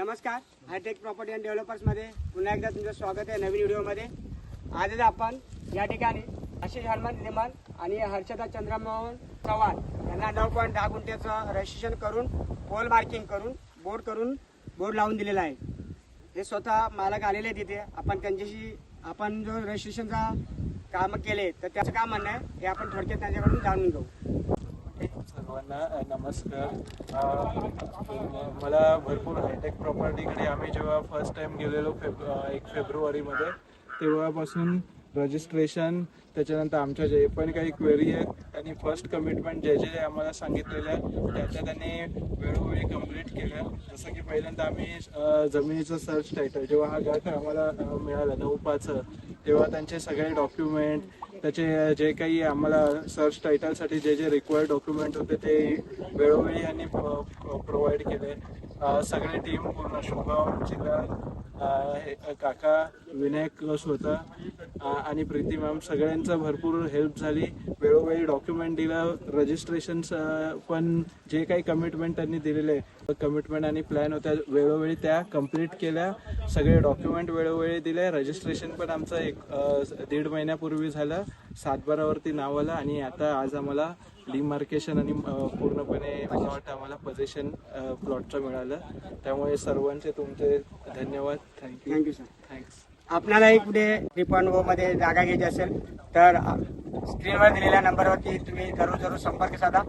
नमस्कार, hi tech property and डेव्हलपर्समध्ये पुन्हा एकदा तुमचं स्वागत आहे नवीन व्हिडिओमध्ये। आजच आपण या ठिकाणी आशिष हनुमंत लिमन आणि हर्षदा चंद्रमोहन चव्हाण यांना 9.10 गुंठ्याचं रजिस्ट्रेशन करून पोल मार्किंग करून बोर्ड लावून दिलेला आहे। हे स्वतः मालक आलेले आहेत तिथे। आपण जो रजिस्ट्रेशनचा काम केले तर त्याचं काय म्हणणं आहे हे आपण थोडक्यात त्यांच्याकडून जाणून घेऊ। सर्वांना नमस्कार। मला भरपूर हायटेक प्रॉपर्टीकडे आम्ही जेव्हा फर्स्ट टाइम गेलेलो 1 फेब्रुवारीमध्ये तेव्हापासून रजिस्ट्रेशन, त्याच्यानंतर आमच्या जे पण काही क्वेरी आहेत आणि फर्स्ट कमिटमेंट जे जे आम्हाला सांगितलेलं आहे त्याच्या त्यांनी वेळोवेळी कंप्लीट केलं। जसं की पहिल्यांदा आम्ही जमिनीचं सर्च टायटल जेव्हा हा गट आम्हाला मिळाला 9/5 तेव्हा त्यांचे सगळे डॉक्युमेंट, त्याचे जे काही आम्हाला सर्च टायटलसाठी जे जे रिक्वायर्ड डॉक्युमेंट होते ते वेळोवेळी यांनी प्रोव्हाइड केले। सगळे टीम पूर्ण शुभम, जिल्हा काका, विनायक स्वतः आणि प्रीती मॅम सगळ्यांचा भरपूर हेल्प झाली। वेळोवेळी डॉक्युमेंट दिलं, रजिस्ट्रेशन पण जे काही कमिटमेंट त्यांनी दिलेले कमिटमेंट आणि प्लॅन होत्या वेळोवेळी त्या कंप्लीट केल्या। सगळे डॉक्युमेंट वेळोवेळी दिले। रजिस्ट्रेशन पण आमचं 1.5 महिन्यापूर्वी झालं, 7/12 नाव आलं आणि आता आज आम्हाला डिमार्केशन आणि पूर्णपणे मला वाटतं आम्हाला पोझिशन प्लॉटचं मिळालं। त्यामुळे सर्वांचे तुमचे धन्यवाद। Thank you sir. थँक्स। आपल्यालाही पुढे 3.0 मध्ये जागा घ्यायची असेल तर स्क्रीनवर दिलेल्या नंबरवरती तुम्ही जरूर संपर्क साधा।